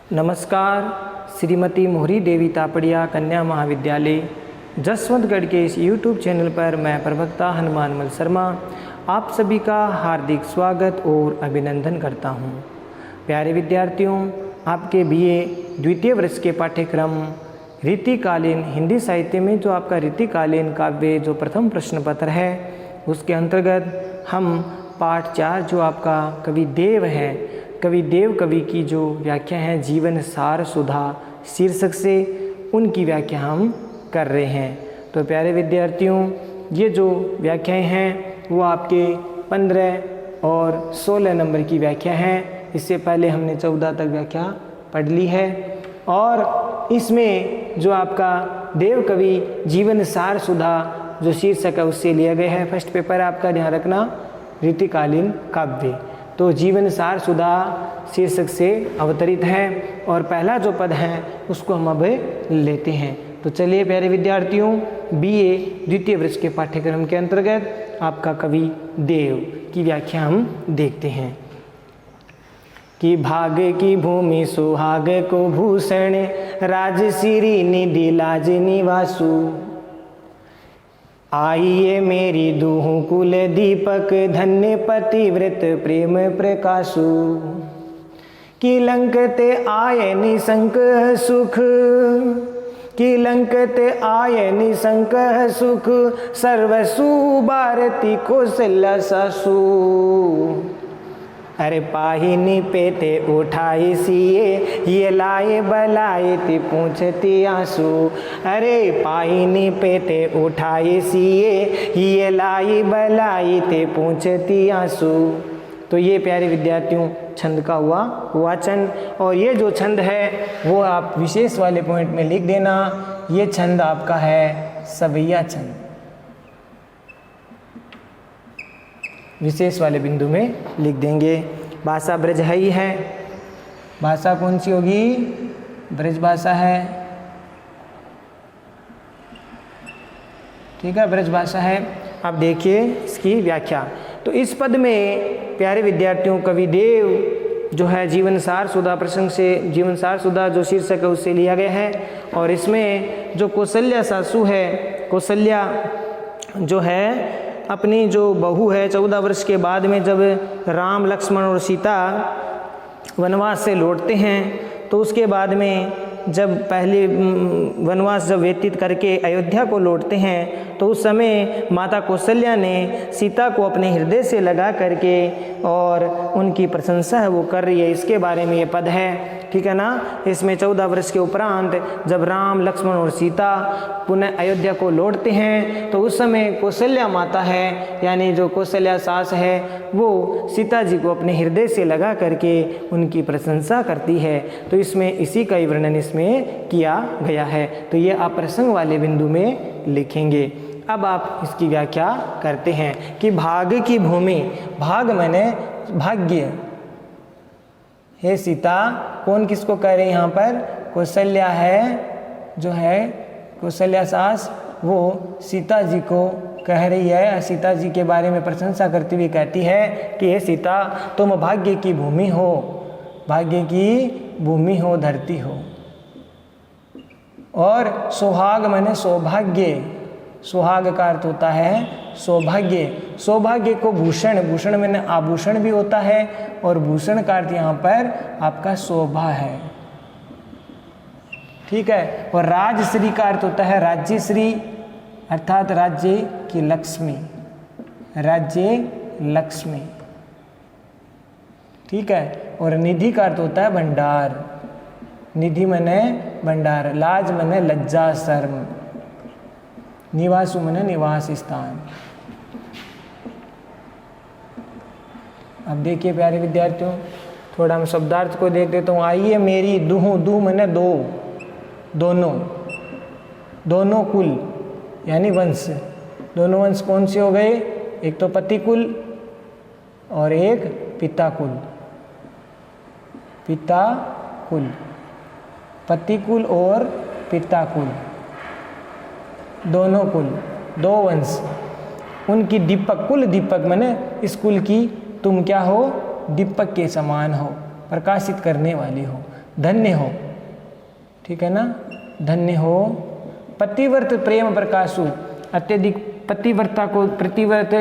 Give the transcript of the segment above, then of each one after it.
नमस्कार। श्रीमती मोहरी देवी तापड़िया कन्या महाविद्यालय जसवंतगढ़ के इस YouTube चैनल पर मैं प्रवक्ता हनुमानमल शर्मा आप सभी का हार्दिक स्वागत और अभिनंदन करता हूं। प्यारे विद्यार्थियों, आपके BA द्वितीय वर्ष के पाठ्यक्रम रीतिकालीन हिंदी साहित्य में जो आपका रीतिकालीन काव्य जो प्रथम प्रश्न पत्र है उसके अंतर्गत हम पाठ 4 जो आपका कवि देव है, कवि देव कवि की जो व्याख्या है जीवन सार सुधा शीर्षक से, उनकी व्याख्या हम कर रहे हैं। तो प्यारे विद्यार्थियों, ये जो व्याख्याएं हैं वो आपके 15 और 16 नंबर की व्याख्या हैं। इससे पहले हमने 14 तक व्याख्या पढ़ ली है और इसमें जो आपका देव कवि जीवन सार सुधा जो शीर्षक है उससे लिया गया है। फर्स्ट पेपर आपका ध्यान रखना रीतिकालीन काव्य, तो जीवन सार सुधा शीर्षक से अवतरित है और पहला जो पद है उसको हम अब लेते हैं। तो चलिए प्यारे विद्यार्थियों, BA द्वितीय वर्ष के पाठ्यक्रम के अंतर्गत आपका कवि देव की व्याख्या हम देखते हैं कि भाग की भूमि सुहाग को भूषण राजश्री निधि लाज निवासु आइए मेरी दूहु कुल दीपक धन्य पतिव्रत प्रेम प्रकाशु कि लंकते आये निसंक सुख कि लंकते आये निसंक सुख सर्वसु भारती कौशल्या सासु अरे पाहिनी पेते उठाई सिए ये लाए बलाए ती पूछती आंसू अरे पाहिनी पेते उठाई सिए ये लाई बलाई ते पूछती आंसू। तो ये प्यारे विद्यार्थियों छंद का हुआ वाचन, और ये जो छंद है वो आप विशेष वाले पॉइंट में लिख देना। ये छंद आपका है सवैया छंद, विशेष वाले बिंदु में लिख देंगे। भाषा ब्रज ही है, भाषा कौन सी होगी? ब्रज भाषा है, ठीक है, ब्रज भाषा है। अब देखिए इसकी व्याख्या। तो इस पद में प्यारे विद्यार्थियों कवि देव जो है जीवन सार सुधा प्रसंग से, जीवन सार सुधा जो शीर्षक है उससे लिया गया है। और इसमें जो कौशल्या सासू है, कौशल्या जो है अपनी जो बहू है 14 वर्ष के बाद में जब राम लक्ष्मण और सीता वनवास से लौटते हैं तो उसके बाद में जब पहले वनवास जब व्यतीत करके अयोध्या को लौटते हैं तो उस समय माता कौशल्या ने सीता को अपने हृदय से लगा करके और उनकी प्रशंसा है वो कर रही है। इसके बारे में ये पद है, ठीक है ना। इसमें 14 वर्ष के उपरांत जब राम लक्ष्मण और सीता पुनः अयोध्या को लौटते हैं तो उस समय कौशल्या माता है, यानी जो कौशल्या सास है, वो सीता जी को अपने हृदय से लगा करके उनकी प्रशंसा करती है। तो इसमें इसी का ही वर्णन इसमें किया गया है। तो ये आप प्रसंग वाले बिंदु में लिखेंगे। अब आप इसकी व्याख्या करते हैं कि भाग की भूमि, भाग माने भाग्य, हे सीता, कौन किसको कह रहे हैं यहाँ पर? कौशल्या है, जो है कौशल्या सास, वो सीता जी को कह रही है, सीता जी के बारे में प्रशंसा करती हुई कहती है कि हे सीता, तुम भाग्य की भूमि हो, भाग्य की भूमि हो, धरती हो। और सुहाग माने सौभाग्य, सुहाग का अर्थ होता है सौभाग्य। सौभाग्य को भूषण, भूषण में आभूषण भी होता है और भूषण का अर्थ यहाँ पर आपका शोभा है, ठीक है। और राजश्री का अर्थ होता है राज्यश्री, अर्थात राज्य की लक्ष्मी, राज्य लक्ष्मी, ठीक है। और निधि का अर्थ होता है भंडार, निधि मने भंडार, लाज मने लज्जा शर्म, निवासु मने निवास स्थान। अब देखिए प्यारे विद्यार्थियों, थोड़ा हम शब्दार्थ को देख देता हूँ। आइए मेरी दूहु, दू मने दो, दोनों, दोनों कुल यानी वंश, दोनों वंश कौन से हो गए? एक तो पति कुल और एक पिता कुल, पिता कुल, पति कुल और पिता कुल, दोनों कुल, दो वंश, उनकी दीपक, कुल दीपक माने इस कुल की तुम क्या हो? दीपक के समान हो, प्रकाशित करने वाली हो। धन्य हो, ठीक है ना, धन्य हो। पतिव्रत प्रेम प्रकाशु, अत्यधिक पतिव्रत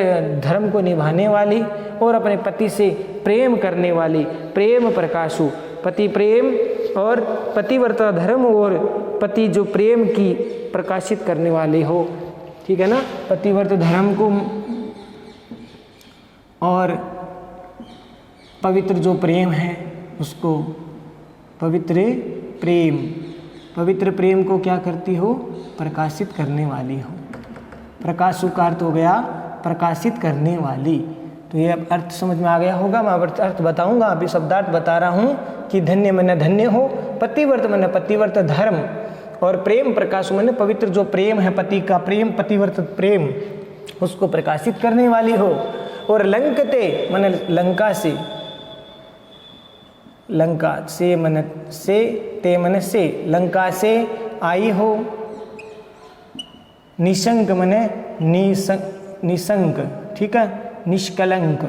धर्म को निभाने वाली और अपने पति से प्रेम करने वाली, प्रेम प्रकाशु, पति प्रेम और पतिव्रता धर्म और पति जो प्रेम की प्रकाशित करने वाले हो, ठीक है ना, पतिव्रत धर्म को और पवित्र जो प्रेम है उसको, पवित्र प्रेम को क्या करती हो, प्रकाशित करने वाली हो। प्रकाशु का अर्थ हो गया प्रकाशित करने वाली। तो ये अर्थ समझ में आ गया होगा। मैं अर्थ बताऊंगा, अभी शब्दार्थ बता रहा हूँ कि धन्य मने धन्य हो, पतिव्रत मने पतिव्रत धर्म, और प्रेम प्रकाशु मने पवित्र जो प्रेम है, पति का प्रेम, पतिव्रत प्रेम, उसको प्रकाशित करने वाली हो। और लंकते मने लंका से, लंका से मन से, ते मन से, लंका से आई हो। निशंक मने निशंक, ठीक है, निष्कलंक,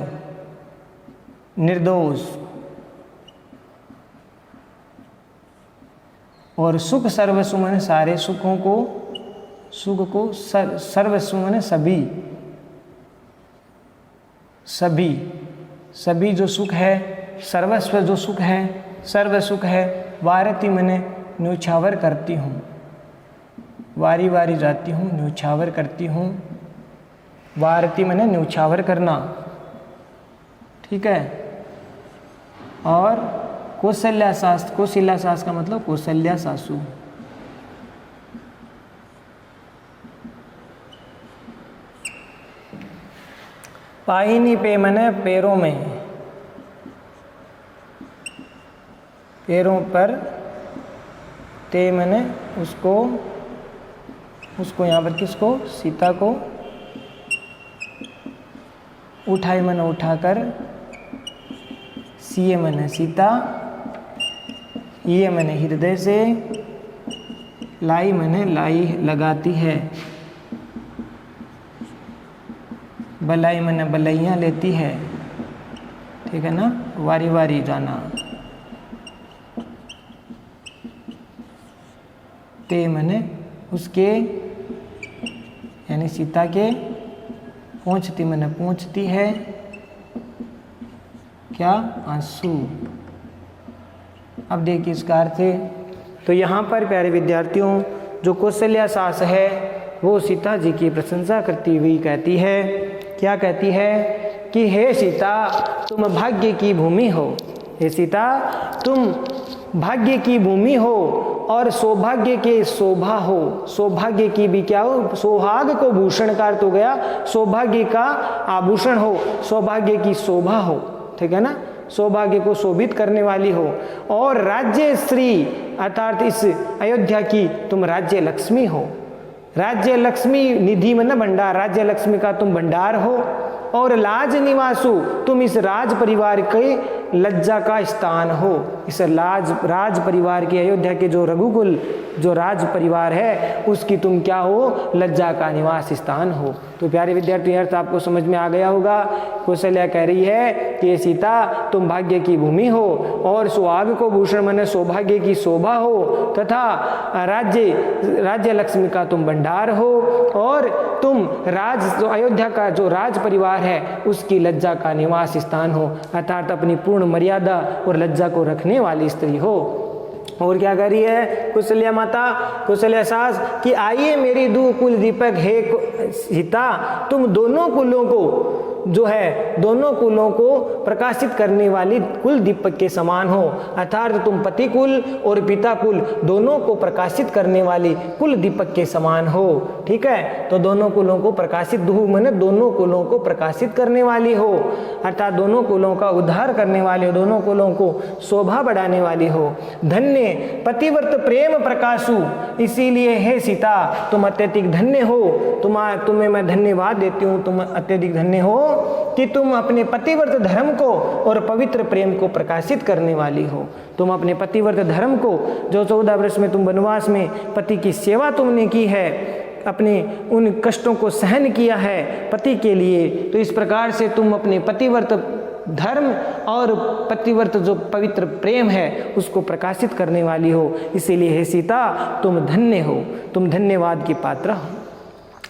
निर्दोष। और सुख सर्वसु मने सारे सुखों को, सुख को सर्वसु मने सभी, सभी जो सुख है, सर्वस्व जो सुख है, सर्व सुख है। वारती मने न्योछावर करती हूँ, वारी वारी जाती हूँ, न्योछावर करती हूँ। वारती मने न्योछावर करना, ठीक है। और कौशल्या सास, कौशल्या सास का मतलब कौशल्या सासू। पाहिनी पे मने पैरों में, पैरों पर, ते मने उसको, उसको यहाँ पर किसको, सीता को। उठाई मने उठाकर, सीए मने सीता, ये मने हृदय से, लाई मने लाई लगाती है, बलाई मने बलैया लेती है, ठीक है ना, वारी वारी जाना। ते मने उसके, यानी सीता के। पहुँचती मने पहुँचती है, क्या, आंसू। अब देखिए इसका अर्थ है। तो यहाँ पर प्यारे विद्यार्थियों, जो कौशल्या सास है वो सीता जी की प्रशंसा करती हुई कहती है, क्या कहती है कि हे सीता तुम भाग्य की भूमि हो, हे सीता तुम भाग्य की भूमि हो और सौभाग्य के शोभा हो। सौभाग्य की भी क्या हो, सौभाग्य को भूषण का अर्थ हो गया, सौभाग्य का आभूषण हो, सौभाग्य की शोभा हो, ठीक है ना, सौभाग्य को शोभित करने वाली हो। और राज्य श्री अर्थात इस अयोध्या की तुम राज्य लक्ष्मी हो। राज्य लक्ष्मी निधि में न भंडार, राज्य लक्ष्मी का तुम भंडार हो। और लाज निवासु तुम इस राज परिवार के लज्जा का स्थान हो। इस राज परिवार के, अयोध्या के जो रघुकुल जो राज परिवार है उसकी तुम क्या हो, लज्जा का निवास स्थान हो। तो प्यारे विद्यार्थी अर्थ आपको समझ में आ गया होगा। कौशल्या कह रही है कि सीता तुम भाग्य की भूमि हो और सुहाग को भूषण माने सौभाग्य की शोभा हो, तथा राज्य लक्ष्मी का तुम भंडार हो, और तुम जो अयोध्या का जो राज परिवार है उसकी लज्जा का निवास स्थान हो, अर्थात अपनी पूर्ण मर्यादा और लज्जा को रखने वाली स्त्री हो। और क्या कर रही है कौशल्या माता, कौशल्या सास कि आइए मेरी दो कुल दीपक हे सीता, तुम दोनों कुलों को जो है, दोनों कुलों को प्रकाशित करने वाली कुल दीपक के समान हो। अर्थात तुम पति कुल और पिता कुल दोनों को प्रकाशित करने वाली कुल दीपक के समान हो, ठीक है। तो दोनों कुलों को प्रकाशित, माने दोनों कुलों को प्रकाशित करने वाली हो, अर्थात दोनों कुलों का उद्धार करने वाली हो, दोनों कुलों को शोभा बढ़ाने वाली हो। धन्य पतिव्रत प्रेम प्रकाशु, इसीलिए हे सीता तुम अत्यधिक धन्य हो। तुम्हें मैं धन्यवाद देती हूँ, तुम अत्यधिक धन्य हो कि तुम अपने पतिव्रत धर्म को और पवित्र प्रेम को प्रकाशित करने वाली हो। तुम अपने पतिव्रत धर्म को, जो 14 वर्ष में तुम वनवास में पति की सेवा तुमने की है, अपने उन कष्टों को सहन किया है पति के लिए, तो इस प्रकार से तुम अपने पतिव्रत धर्म और पतिव्रत जो पवित्र प्रेम है उसको प्रकाशित करने वाली हो। इसीलिए हे सीता तुम धन्य हो, तुम धन्यवाद की पात्र हो।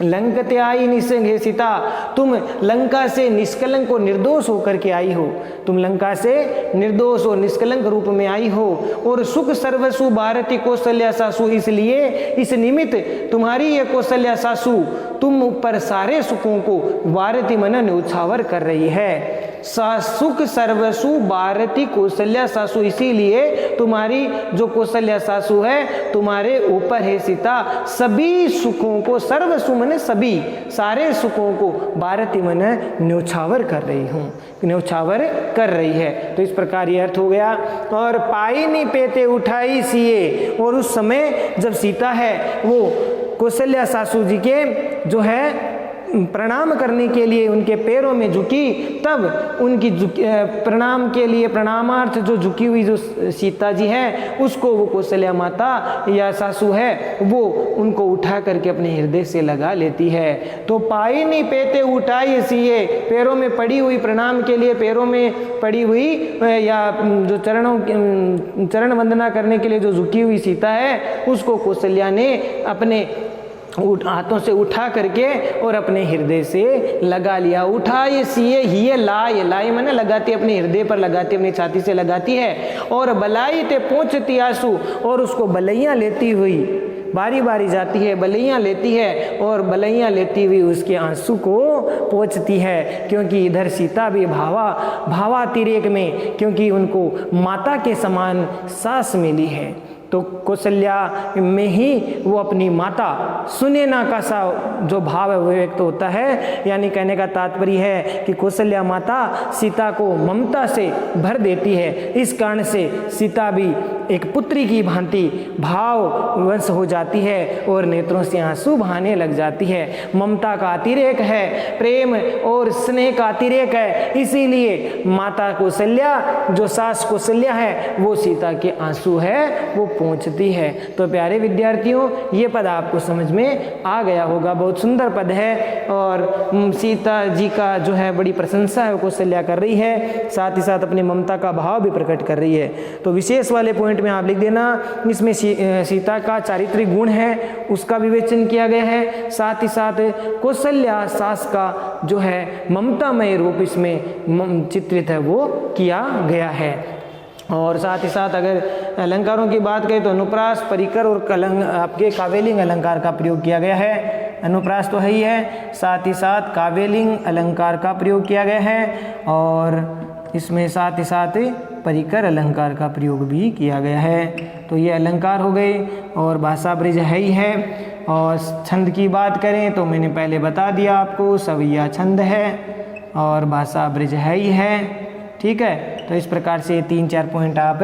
लंकते आई निसंग, हे सीता तुम लंका से निष्कलंक और निर्दोष होकर के आई हो, तुम लंका से निर्दोष और निष्कलंक रूप में आई हो। और सुख सर्वसु भारती कौशल्या सासु, इसलिए इस निमित्त तुम्हारी ये कौशल्या सासु तुम ऊपर सारे सुखों को भारती मन न्यौछावर कर रही है। सुख सर्वसु भारती कौशल्या सासु, इसीलिए तुम्हारी जो कौशल्या सासु है तुम्हारे ऊपर है सीता सभी सुखों को, सर्वसु मने सभी सारे सुखों को भारती मन न्यौछावर कर रही हूँ, न्यौछावर कर रही है। तो इस प्रकार ये अर्थ हो गया। और पाई नी पेते उठाई सिए, और उस समय जब सीता है वो कौशल्या सासू जी के जो है प्रणाम करने के लिए उनके पैरों में झुकी, तब उनकी प्रणाम के लिए प्रणामार्थ जो झुकी हुई जो सीता जी है उसको वो कौशल्या माता या सासू है वो उनको उठा करके अपने हृदय से लगा लेती है। तो पाई नहीं पेते उठाई सिए, पैरों में पड़ी हुई प्रणाम के लिए पैरों में पड़ी हुई या जो चरण वंदना करने के लिए जो झुकी हुई सीता है उसको कौशल्या ने अपने हाथों से उठा करके और अपने हृदय से लगा लिया। उठा ये सिए ही लाई, लाई मैंने लगाती अपने हृदय पर लगाती, अपनी छाती से लगाती है। और बलाई ते पहुँचती आंसू, और उसको बलैया लेती हुई बारी बारी जाती है, बलैया लेती है और बलैया लेती हुई उसके आंसू को पोंछती है। क्योंकि इधर सीता भी भावातिरेक में, क्योंकि उनको माता के समान सास मिली है, तो कौशल्या में ही वो अपनी माता सुनैना का सा जो भाव है वो व्यक्त होता है। यानी कहने का तात्पर्य है कि कौशल्या माता सीता को ममता से भर देती है। इस कारण से सीता भी एक पुत्री की भांति भाववश हो जाती है और नेत्रों से आंसू बहाने लग जाती है। ममता का अतिरेक है, प्रेम और स्नेह का अतिरेक है, इसीलिए माता कौशल्या जो सास कौशल्या है वो सीता के आंसू है वो पहुंचती है। तो प्यारे विद्यार्थियों ये पद आपको समझ में आ गया होगा, बहुत सुंदर पद है और सीता जी का जो है बड़ी प्रशंसा है वो कौशल्या कर रही है, साथ ही साथ अपनी ममता का भाव भी प्रकट कर रही है। तो विशेष वाले पॉइंट में आप लिख देना, इसमें सीता का चारित्रिक गुण है उसका विवेचन किया गया है, साथ ही साथ कौशल्या सास का जो है ममतामय रूप इसमें चित्रित है वो किया गया है। और साथ ही साथ अगर अलंकारों की बात करें तो अनुप्रास, परिकर और कलंग आपके काव्यलिंग अलंकार का प्रयोग किया गया है। अनुप्रास तो है ही है, साथ ही साथ काव्यलिंग अलंकार का प्रयोग किया गया है और इसमें साथ ही साथ परिकर अलंकार का प्रयोग भी किया गया है। तो ये अलंकार हो गए और भाषा ब्रिज है ही है। और छंद की बात करें तो मैंने पहले बता दिया आपको, सवैया छंद है और भाषा ब्रिज है ही है। ठीक है, तो इस प्रकार से 3-4 पॉइंट आप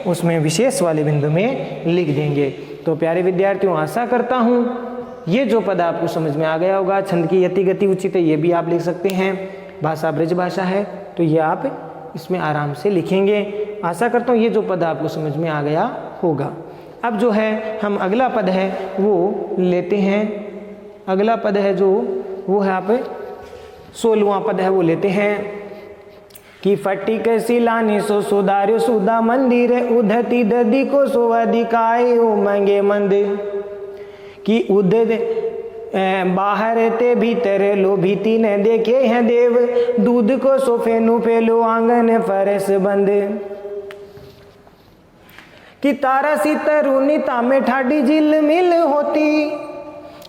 उसमें विशेष वाले बिंदु में लिख देंगे। तो प्यारे विद्यार्थियों आशा करता हूँ ये जो पद आपको समझ में आ गया होगा। छंद की यति गति उचित है ये भी आप लिख सकते हैं, भाषा ब्रज भाषा है तो ये आप इसमें आराम से लिखेंगे। आशा करता हूँ ये जो पद आपको समझ में आ गया होगा। अब जो है हम अगला पद है वो लेते हैं। अगला पद है जो वो है आप 16वां पद है वो लेते हैं कि फटिक सिलानी सो सुधार्यो सुधा मंदिर उधती ददी को सोवधिकाय उमंगे मंद कि उद बाहर ते भीतर लो भीति ने देखे हैं देव दूध को सोफेनु पेलो आंगन फरस बंद कि तारा सी तरुणी तामे ठाडी झिल मिल होती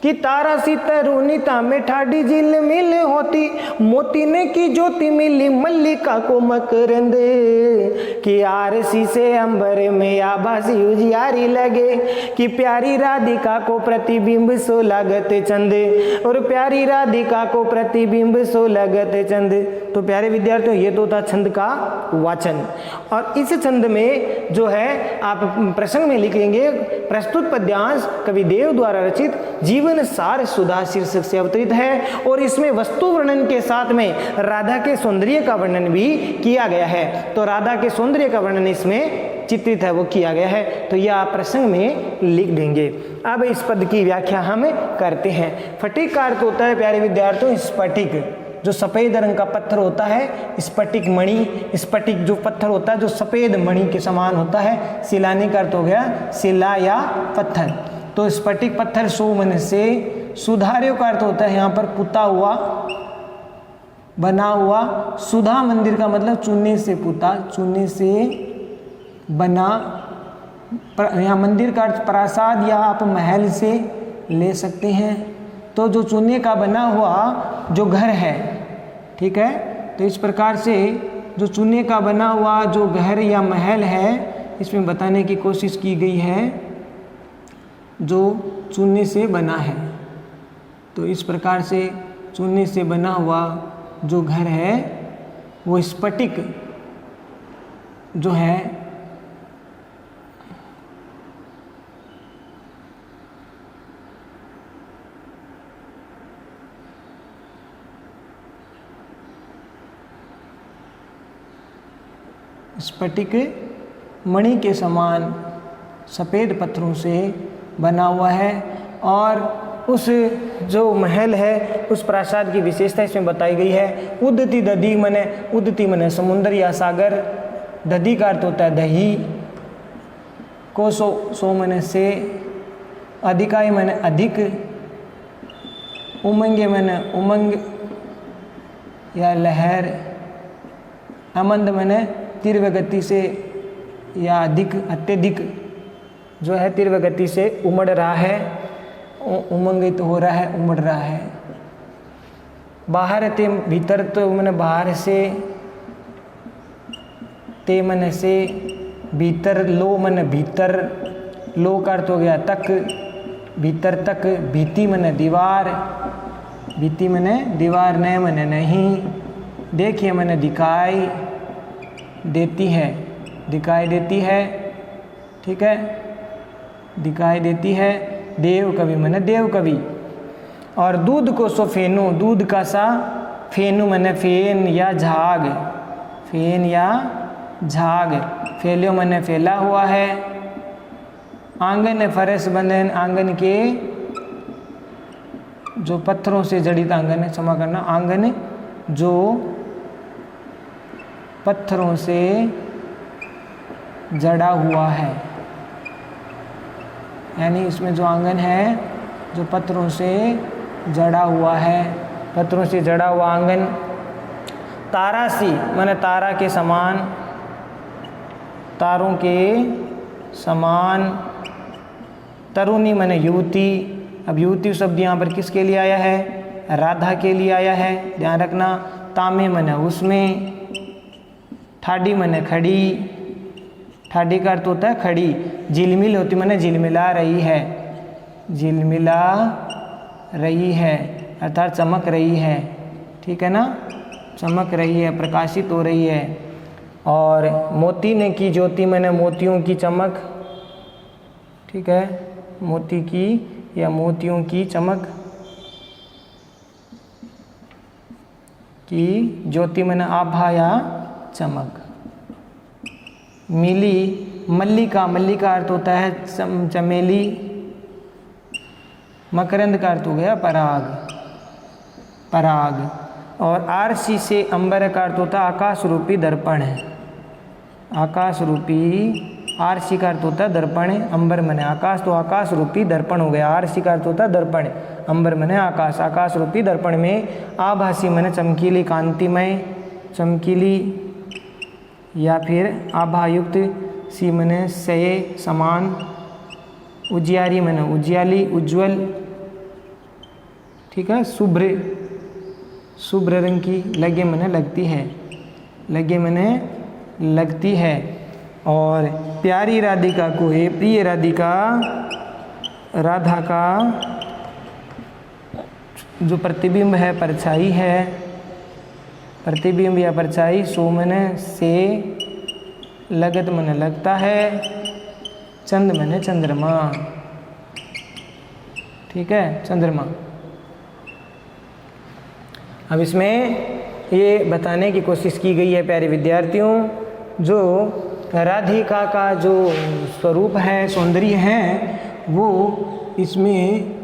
कि तारा सी तरुणी तामे ठाडी झिल मिल होती मोती ने की ज्योति मिली मल्लिका को मकरंद कि आरसी से अंबर में आभासी उजियारी लगे कि प्यारी राधिका को प्रतिबिंब सो लागत चंद और प्यारी राधिका को प्रतिबिंब सो लागत चंद। तो प्यारे विद्यार्थियों ये तो था छंद का वाचन और इस छंद में जो है आप प्रसंग में लिखेंगे प्रस्तुत पद्यांश कवि देव द्वारा रचित जीवन सार सुधा शीर्षक से अवतरित है और इसमें वस्तु वर्णन के साथ में राधा के सौंदर्य का वर्णन भी किया गया है। तो राधा के सौंदर्य का वर्णन इसमें चित्रित है वो किया गया है, तो यह आप प्रसंग में लिख देंगे। अब इस पद की व्याख्या हम करते हैं। फटिक का अर्थ होता है प्यारे विद्यार्थियों स्फटिक, जो सफ़ेद रंग का पत्थर होता है स्फटिक मणि, स्फटिक जो पत्थर होता है जो सफ़ेद मणि के समान होता है। शिलानी का अर्थ हो गया शिला या पत्थर। तो स्फटिक पत्थर सो मन से, सुधार्यो का अर्थ होता है यहाँ पर पुता हुआ, बना हुआ। सुधा मंदिर का मतलब चूने से पुता, चूने से बना। यहाँ मंदिर का अर्थ प्रासाद या आप महल से ले सकते हैं। तो जो चूने का बना हुआ जो घर है, ठीक है, तो इस प्रकार से जो चूने का बना हुआ जो घर या महल है इसमें बताने की कोशिश की गई है जो चूने से बना है। तो इस प्रकार से चूने से बना हुआ जो घर है वो स्फटिक जो है स्फटिक मणि के समान सफ़ेद पत्थरों से बना हुआ है। और उस जो महल है उस प्रासाद की विशेषता इसमें बताई गई है। उदती दधी मने, उदती मने समुद्र या सागर, दधी का अर्थ होता है दही, को सो मने से, अधिकाई मने अधिक, उमंगे मने उमंग या लहर, अमंद मने तीव्र गति से या अधिक, अत्यधिक जो है तीव्र गति से उमड़ रहा है, उमंगित हो रहा है, उमड़ रहा है। बाहर ते भीतर, तो मैंने बाहर से, ते मन से, भीतर, लो मन भीतर, लो का अर्थ हो गया तक, भीतर तक, भीति मन दीवार, भीति मन दीवार, न मन नहीं, देखिए मन दिखाई देती है, दिखाई देती है, ठीक है, दिखाई देती है। देव कवि मन देव कवि। और दूध को सो फेनु, दूध का सा फेनु मन फेन या झाग, फेन या झाग, फैल्यो मन फैला हुआ है। आंगन फरस बंधन, आंगन के जो पत्थरों से जड़ित आंगन है, क्षमा करना, आंगन जो पत्थरों से जड़ा हुआ है, यानी इसमें जो आंगन है जो पत्थरों से जड़ा हुआ है, पत्थरों से जड़ा हुआ आंगन। तारासी माने तारा के समान, तारों के समान। तरुणी माने युवती। अब युवती शब्द यहाँ पर किसके लिए आया है? राधा के लिए आया है, ध्यान रखना। तामे माने उसमें, ठाडी माने खड़ी, ठाडी का अर्थ होता है खड़ी। झिलमिल होती माने झिलमिला रही है, झिलमिला रही है अर्थात चमक रही है, ठीक है ना, चमक रही है, प्रकाशित हो रही है। और मोती ने की ज्योति माने मोतियों की चमक, ठीक है, मोती की या मोतियों की चमक की ज्योति माने आभा या चमक। मिली, मल्लिका, मल्लिका अर्थ होता है चमेली। मकरंद का अर्थ हो गया पराग, पराग। और आरसी से अंबर का अर्थ होता है आकाश रूपी दर्पण है, आकाश रूपी। आरसी का अर्थ होता है दर्पण, अंबर मने आकाश, तो आकाश रूपी दर्पण हो गया। आरसी का अर्थ होता है दर्पण, अंबर मने आकाश, आकाश रूपी दर्पण में। आभासी मने चमकीली, कांतिमय, चमकीली या फिर आभायुक्त। सी मने सये, समान। उजियारी मने उजियाली, उज्ज्वल, ठीक है, शुभ्र, शुभ्र रंग की। लगे मने लगती है, लगे मने लगती है। और प्यारी राधिका को है, प्रिय राधिका, राधा का जो प्रतिबिंब है, परछाई है, प्रतिबिंब या परछाई। सो मने से, लगत मने लगता है, चंद मने चंद्रमा, ठीक है, चंद्रमा। अब इसमें ये बताने की कोशिश की गई है प्यारे विद्यार्थियों, जो राधिका का जो स्वरूप है, सौंदर्य है, वो इसमें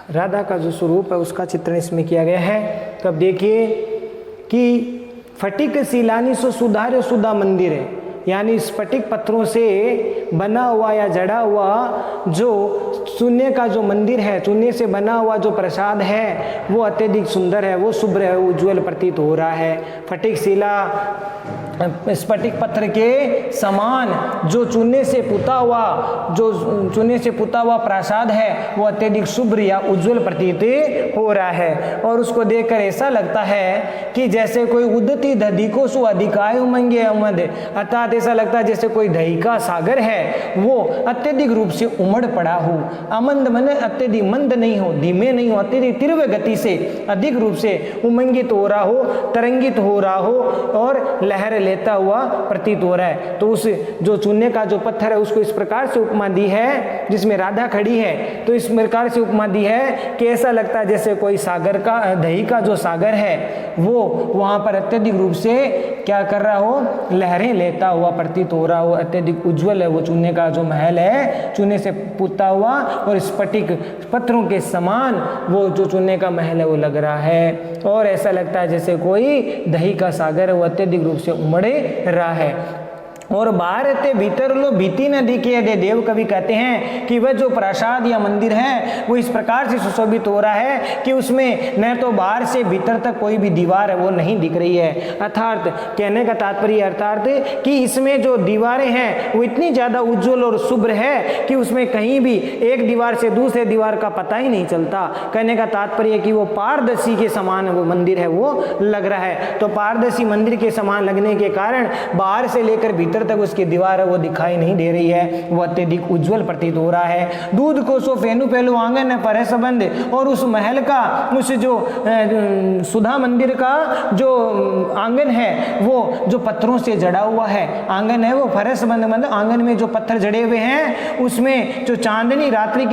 राधा का जो स्वरूप है उसका चित्रण इसमें किया गया है। तो अब देखिए कि फटिक शिलानी सो सुधार्य सुधा मंदिर है, यानी स्फटिक पत्थरों से बना हुआ या जड़ा हुआ जो चूने का जो मंदिर है, चूने से बना हुआ जो प्रसाद है वो अत्यधिक सुंदर है, वो शुभ्र है, उज्ज्वल प्रतीत हो रहा है। फटिक शिला स्फटिक पत्थर के समान जो चूने से पुता हुआ प्रसाद है वो अत्यधिक शुभ्र या उज्ज्वल प्रतीत हो रहा है। और उसको देखकर ऐसा लगता है कि जैसे कोई उदती दधी को सु अधिकाय उमंगे अमद, अर्थात ऐसा लगता है जैसे कोई दही का सागर है वो अत्यधिक रूप से उमड़ पड़ा हो। अमंद मन अत्यधिक मंद नहीं हो, धीमे नहीं हो, अत्यधिक तीव्र गति से अधिक रूप से उमंगित हो रहा हो, तरंगित हो रहा हो और लहर लेता हुआ प्रतीत हो रहा है। तो उस जो चूने का जो पत्थर है उसको इस प्रकार से उपमा दी है, जिसमें राधा खड़ी है तो इस प्रकार से उपमा दी है कि ऐसा लगता है जैसे कोई सागर का, दही का जो सागर है वो वहां पर अत्यधिक रूप से क्या कर रहा हो, लहरें लेता हुआ प्रतीत हो रहा हो। अत्यधिक उज्जवल है वो चूने का जो महल है, चूने से पुता हुआ और स्फटिक पत्थरों के समान वो जो चूने का महल है वो लग रहा है। और ऐसा लगता है जैसे कोई दही का सागर है वो अत्यधिक रूप से उमड़े रहा है। और बाहर रहते भीतर लो भीति न दिखे दे, देव कवि कहते हैं कि वह जो प्रसाद या मंदिर है वो इस प्रकार से सुशोभित हो रहा है कि उसमें न तो बाहर से भीतर तक कोई भी दीवार है वो नहीं दिख रही है। अर्थात कहने का तात्पर्य अर्थात कि इसमें जो दीवारें हैं वो इतनी ज़्यादा उज्ज्वल और शुभ्र है कि उसमें कहीं भी एक दीवार से दूसरे दीवार का पता ही नहीं चलता। कहने का तात्पर्य कि वो पारदर्शी के समान वो मंदिर है वो लग रहा है। तो पारदर्शी मंदिर के समान लगने के कारण बाहर से लेकर भीतर तक उसकी दीवार है वो दिखाई नहीं दे रही है, वो अत्यधिक उज्जवल प्रतीत हो रहा है। दूध को सो फेनु पहलू आंगन है पर संबंध, और उस महल का, उस जो सुधा मंदिर का जो आंगन है वो जो पत्थरों से जड़ा हुआ है, आंगन है वो फरस बंद, मतलब आंगन में जो पत्थर जड़े हुए हैं उसमें जो चांदनी रात्रि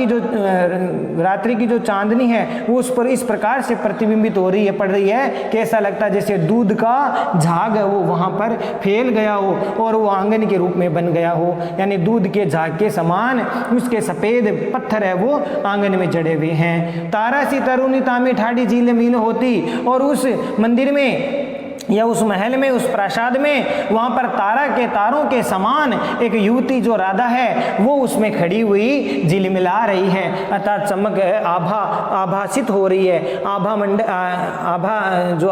की जो चांदनी है वो उस पर इस प्रकार से प्रतिबिंबित हो रही है, पड़ रही है कि ऐसा लगता है जैसे दूध का झाग है वो वहां पर फैल गया हो और वो आंगन के रूप में बन गया हो, यानी दूध के झाग के समान उसके सफेद पत्थर है वो आंगन में जड़े हुए हैं। तारा सी तरुणी तामी ठाड़ी झील मील होती, और उस मंदिर में या उस महल में, उस प्रासाद में वहां पर तारा के तारों के समान एक युवती जो राधा है वो उसमें खड़ी हुई झिलमिला रही है, अर्थात चमक आभासित हो रही है,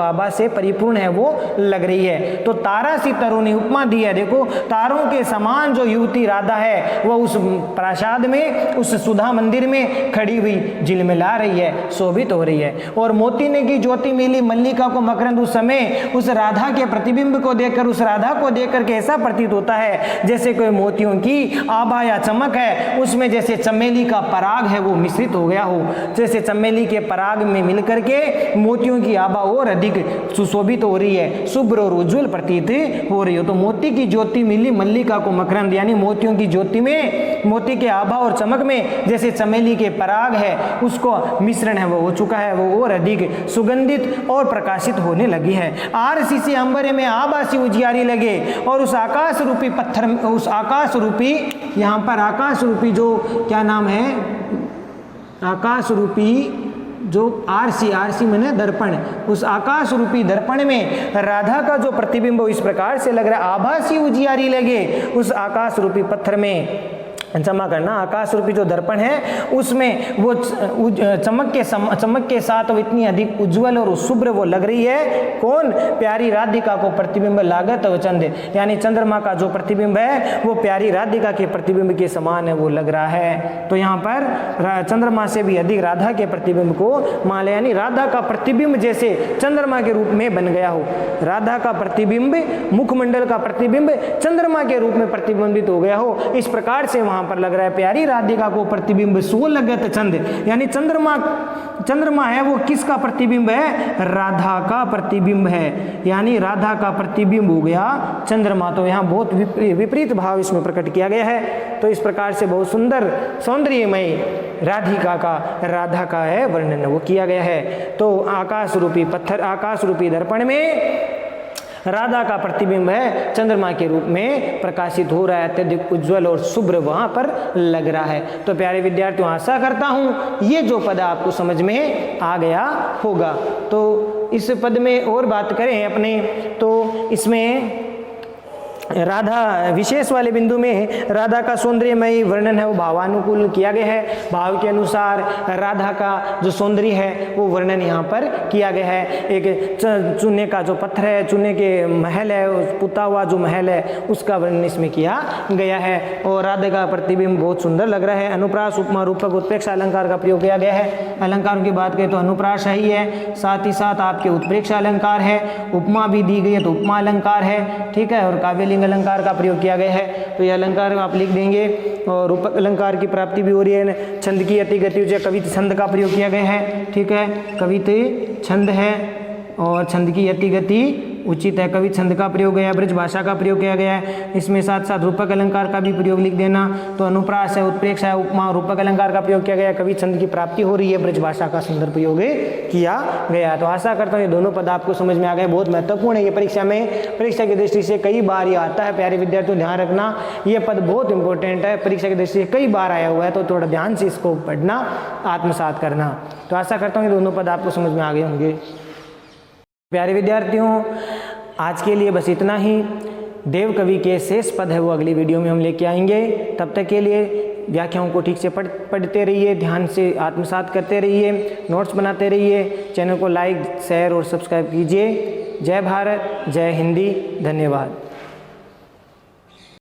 आभा से परिपूर्ण है वो लग रही है। तो तारा सी तरुणी उपमा दी है, देखो तारों के समान जो युवती राधा है वो उस प्रासाद में, उस सुधा मंदिर में खड़ी हुई झिलमिला रही है, शोभित हो रही है। और मोती ने की ज्योति मिली मल्लिका को मकरंद, उस समय उस राधा के प्रतिबिंब को देखकर, उस राधा को देखकर के ऐसा प्रतीत होता है जैसे कोई मोतियों की आभा या चमक है, उसमें जैसे चमेली का पराग है वो मिश्रित हो गया हो, जैसे चमेली के पराग में मिलकर के मोतियों की आभा और अधिक सुशोभित हो रही है, शुभ्र और उज्जवल प्रतीत हो रही हो। तो मोती की ज्योति मिली मल्लिका को मकरंद, यानी मोतियों की ज्योति में, मोती के आभा और चमक में जैसे चमेली के पराग है उसको मिश्रण है वो हो चुका है, वो और अधिक सुगंधित और प्रकाशित होने लगी है। आरसी से अंबरे में आबासी उजियारी लगे, और उस आकाश रूपी पत्थर, उस आकाश रूपी, यहाँ पर आकाश रूपी जो क्या नाम है, आकाश रूपी जो आरसी माने दर्पण, उस आकाश रूपी दर्पण में राधा का जो प्रतिबिंब इस प्रकार से लग रहा है, आभासी उजियारी लगे उस आकाश रूपी पत्थर में, क्षमा करना, आकाश रूपी जो दर्पण है उसमें वो चमक के साथ वो इतनी अधिक उज्जवल और शुभ्र वो लग रही है। कौन? प्यारी राधिका को प्रतिबिंब लागत व चंद, यानी चंद्रमा का जो प्रतिबिंब है वो प्यारी राधिका के प्रतिबिंब के समान है वो लग रहा है। तो यहाँ पर चंद्रमा से भी अधिक राधा के प्रतिबिंब को मान ले, यानी राधा का प्रतिबिंब जैसे चंद्रमा के रूप में बन गया हो, राधा का प्रतिबिंब, मुखमंडल का प्रतिबिंब चंद्रमा के रूप में प्रतिबिंबित हो गया हो, इस प्रकार से वहां पर लग रहा है। प्यारी राधिका को प्रतिबिंब सो लगत चंद, यानी चंद्रमा है वो किसका प्रतिबिंब है? राधा का प्रतिबिंब है, यानी राधा का प्रतिबिंब हो गया चंद्रमा। तो यहाँ बहुत विपरीत भाव इसमें प्रकट किया गया है। तो इस प्रकार से बहुत सुंदर सौंदर्यमय राधिका का, राधा का है वर्णन वो किया गया है। तो आकाश रूपी पत्थर, आकाश रूपी दर्पण में राधा का प्रतिबिंब है चंद्रमा के रूप में प्रकाशित हो रहा है, अत्यधिक उज्जवल और शुभ्र वहां पर लग रहा है। तो प्यारे विद्यार्थियों, आशा करता हूं ये जो पद आपको समझ में आ गया होगा। तो इस पद में और बात करें अपने, तो इसमें राधा विशेष वाले बिंदु में राधा का सौंदर्यमय वर्णन है वो भावानुकूल किया गया है। भाव के अनुसार राधा का जो सौंदर्य है वो वर्णन यहाँ पर किया गया है। एक चूने का जो पत्थर है, चूने के महल है, पुता हुआ जो महल है उसका वर्णन इसमें किया गया है। और राधा का प्रतिबिंब बहुत सुंदर लग रहा है। अनुप्रास, उपमा, रूपक, उत्प्रेक्षा अलंकार का प्रयोग किया गया है। अलंकारों की बात करें तो अनुप्रास ही है, साथ ही साथ आपके उत्प्रेक्षा अलंकार है, उपमा भी दी गई है तो उपमा अलंकार है, ठीक है, और काव्यलिंग अलंकार का प्रयोग किया गया है। तो ये अलंकार आप लिख देंगे। और रूपक अलंकार की प्राप्ति भी हो रही है। छंद की अति गति जो कवित छंद का प्रयोग किया गया है, ठीक है, कवित छंद है और छंद की अति गति उचित है। कवि छंद का प्रयोग है, ब्रज भाषा का प्रयोग किया गया है। इसमें साथ साथ रूपक अलंकार का भी प्रयोग लिख देना। तो अनुप्रास है, उत्प्रेक्षा है, उपमा, रूपक अलंकार का प्रयोग किया गया है। कवि छंद की प्राप्ति हो रही है, ब्रज भाषा का सुंदर प्रयोग किया गया। तो आशा करता हूँ ये दोनों पद आपको समझ में आ गए। बहुत महत्वपूर्ण है ये परीक्षा की दृष्टि से कई बार ये आता है। प्यारे विद्यार्थियों, ध्यान रखना ये पद बहुत इंपॉर्टेंट है, परीक्षा की दृष्टि से कई बार आया हुआ है, तो थोड़ा ध्यान से इसको पढ़ना, आत्मसात करना। तो आशा करता हूँ ये दोनों पद आपको समझ में आ गए होंगे। प्यारे विद्यार्थियों, आज के लिए बस इतना ही। देव कवि के शेष पद है वो अगली वीडियो में हम लेके आएंगे। तब तक के लिए व्याख्याओं को ठीक से पढ़ते रहिए, ध्यान से आत्मसात करते रहिए, नोट्स बनाते रहिए। चैनल को लाइक, शेयर और सब्सक्राइब कीजिए। जय भारत, जय हिंदी, धन्यवाद।